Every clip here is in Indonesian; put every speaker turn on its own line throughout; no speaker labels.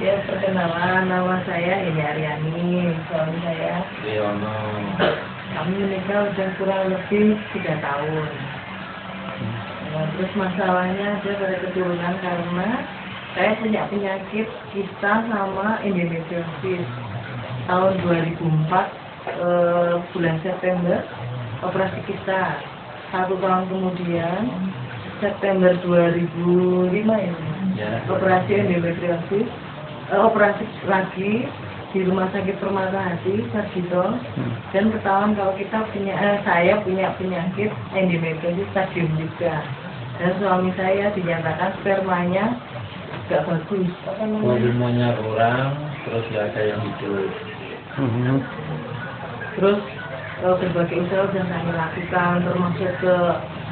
Ya, perkenalan, nama saya Ini Aryani, suami saya
Riono.
Kami menikah udah kurang lebih 3 tahun. Nah, terus masalahnya dia pada keturunan karena saya punya penyakit kista sama endometriosis. Tahun 2004 bulan September operasi kista. 1 tahun kemudian September 2005 ini operasi endometriosis. Operasi lagi di Rumah Sakit Permata Hati, Sarjito, dan ketahuan kalau saya punya penyakit endometriosis stadium 3, dan suami saya dinyatakan spermanya gak bagus.
Volumenya kurang, terus gak ada yang hidup.
Terus berbagai usaha sudah kami lakukan, termasuk ke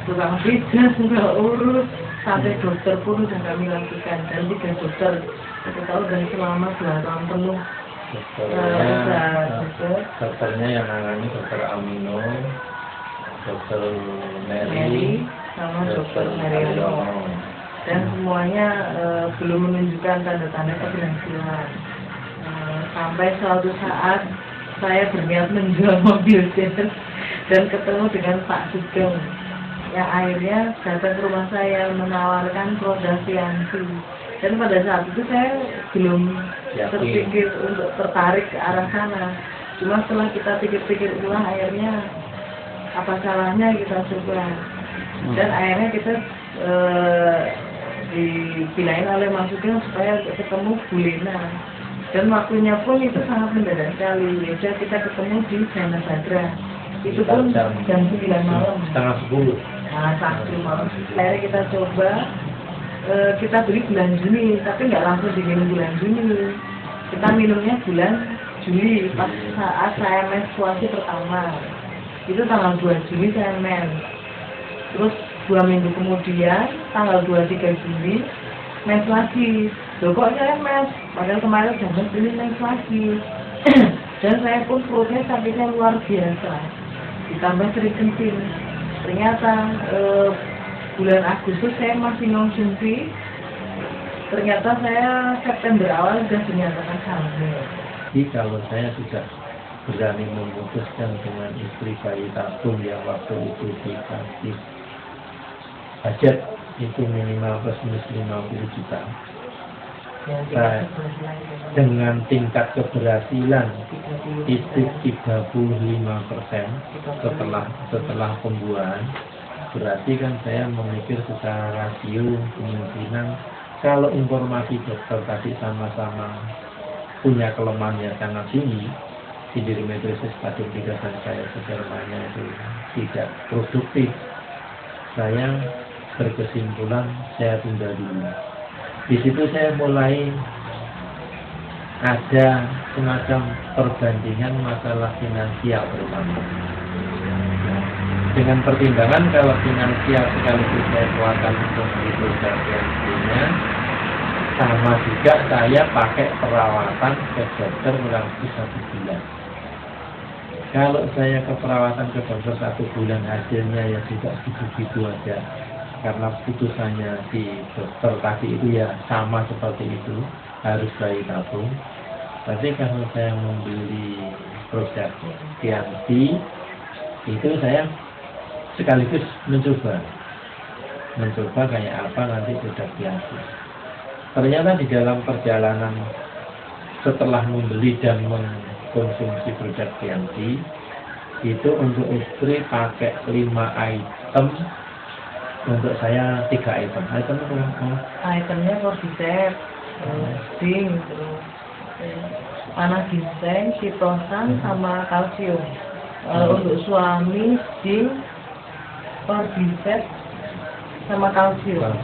tukang pijat, nggak urus, sampai dokter pun sudah kami lakukan, dan 3 dokter. Kita tahu dan selama 2 tahun penuh
dokternya yang nangani dokter Amino, dokter Mary,
sama dokter Mariono, dan semuanya belum menunjukkan tanda-tanda keberhasilan. Sampai suatu saat saya berniat menjual mobil dan ketemu dengan Pak Sugeng yang akhirnya datang ke rumah saya menawarkan produk Fianti. Dan pada saat itu saya belum terpikir untuk tertarik ke arah sana. Cuma setelah kita pikir-pikir ulang, akhirnya apa salahnya kita coba. Dan akhirnya kita dibilangin oleh Mas Sugeng supaya ketemu Bu Lena. Dan waktunya pun itu sangat mendadak sekali. Ya kita ketemu di Jana Badra. Itu pun jam 9 malam.
Setengah 10.
Nah, 1 malam. Akhirnya kita coba. Kita beli bulan Juni, tapi nggak langsung diminum bulan Juni. Kita minumnya bulan Juli, pas saat saya menstruasi pertama. Itu tanggal 2 Juli saya mens. Terus 2 minggu kemudian, tanggal 23 Juli, mens lagi. Loh kok saya mens? Padahal kemarin jam ini mens lagi. Dan saya pun perutnya sakitnya luar biasa. Ditambah sering kencing. Ternyata bulan Agustus saya masih konsumsi. Ternyata saya September awal sudah dinyatakan hamil.
Jadi kalau saya sudah berani memutuskan dengan istri bayi tabung yang waktu itu dikasih budget itu minimal plus minus 50 juta. Nah, dengan tingkat keberhasilan itu 35% setelah pembuahan, berarti kan saya memikir secara rasio kemungkinan kalau informasi dokter tadi sama-sama punya kelemahan yang sangat tinggi, endometriosis stadium 3 dan saya spermanya itu tidak produktif, saya berkesimpulan saya tunda dulu. Di situ saya mulai ada semacam perbandingan masalah finansial terutama. Dengan pertimbangan kalau finansial sekaligus saya keluarkan untuk itu bagiannya, sama juga saya pakai perawatan ke dokter kurang lebih 1 bulan. Kalau saya ke perawatan ke dokter 1 bulan hasilnya ya tidak begitu aja, karena putusannya si dokter tadi itu ya sama seperti itu, harus bayi tabung. Tapi kalau saya membeli produk Fianti itu saya sekaligus mencoba kayak apa nanti produk Fianti. Ternyata di dalam perjalanan setelah membeli dan mengkonsumsi produk Fianti itu untuk istri pakai 5 item, untuk saya 3 item. Item itu
Itemnya Cordyceps, zinc, panas ginseng, sitosan, sama kalsium. Untuk suami zinc, Cordyceps, sama kalsium.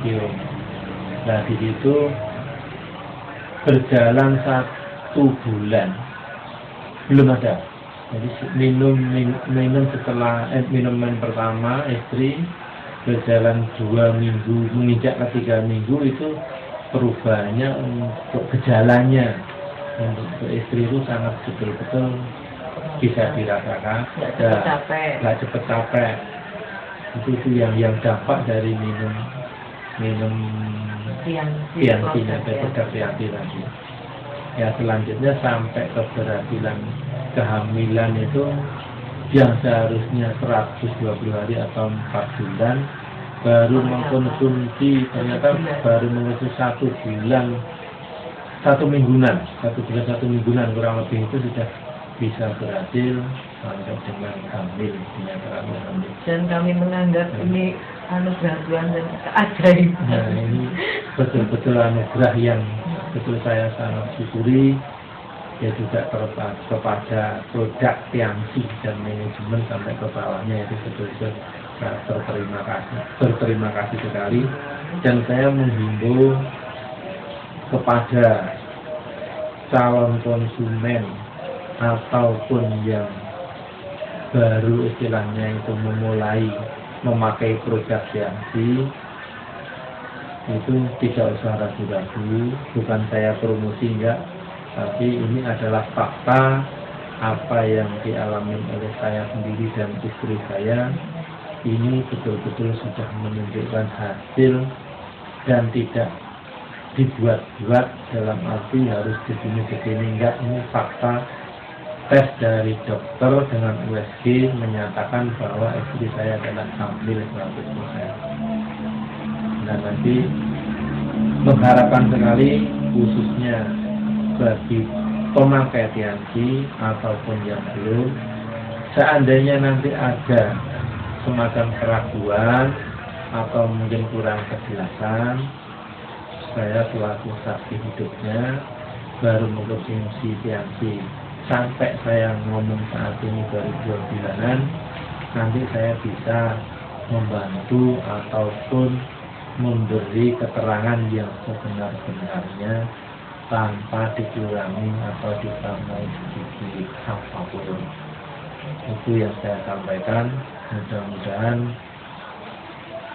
Nah
di situ berjalan 1 bulan belum ada. Jadi minum setelah minuman pertama istri berjalan 2 minggu, menginjak ke 3 minggu itu perubahannya untuk gejalanya untuk istri itu sangat betul-betul bisa dirasakan. Nggak cepet capek. Itu yang dampak dari minum Fiantinya, produk Fianti tadi. Ya selanjutnya sampai keberhasilan kehamilan itu yang seharusnya 120 hari atau 4 bulan baru mengkonsumsi, ternyata baru mengkonsumsi 1 bulan 1 mingguan kurang lebih itu sudah bisa berhasil sampai dengan hamil, dinyatakan hamil.
Dan kami menganggap ini anugerah Tuhan dan keajaiban.
Nah ini betul-betul anugerah yang betul saya sangat syukuri, ya juga kepada produk Tianxi dan manajemen sampai ke bawahnya, itu betul-betul berterima kasih sekali. Dan saya menghimbau kepada calon konsumen ataupun yang baru istilahnya itu memulai memakai produk Tianxi, itu tidak usah ragu-ragu. Bukan saya promosi, enggak, tapi ini adalah fakta apa yang dialami oleh saya sendiri dan istri saya. Ini betul-betul sudah menunjukkan hasil dan tidak dibuat-buat dalam arti harus begini-begini, enggak. Ini fakta tes dari dokter dengan USG menyatakan bahwa istri saya adalah hamil 100%. Nah nanti mengharapkan sekali khususnya bagi pemakai Tianxi ataupun yang belum, seandainya nanti ada semacam keraguan atau mungkin kurang kejelasan, saya selaku saksi hidupnya baru mengkonsumsi Tianxi sampai saya ngomong saat ini baru 2 bulanan, nanti saya bisa membantu ataupun memberi keterangan yang sebenar-benarnya tanpa dikurangi atau ditambahi sedikit apapun. Itu yang saya sampaikan. Mudah-mudahan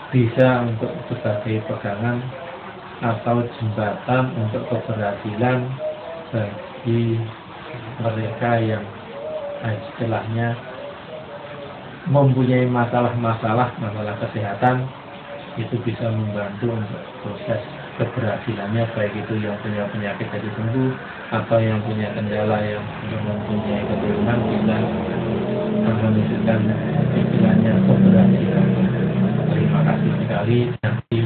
bisa untuk sebagai pegangan atau jembatan untuk keberhasilan bagi mereka yang istilahnya mempunyai masalah kesehatan, itu bisa membantu untuk proses keberhasilannya, baik itu yang punya penyakit jadi sembuh atau yang punya kendala yang mempunyai keturunan bisa menunjukkan istilahnya keberhasilan. Terima kasih sekali. Nanti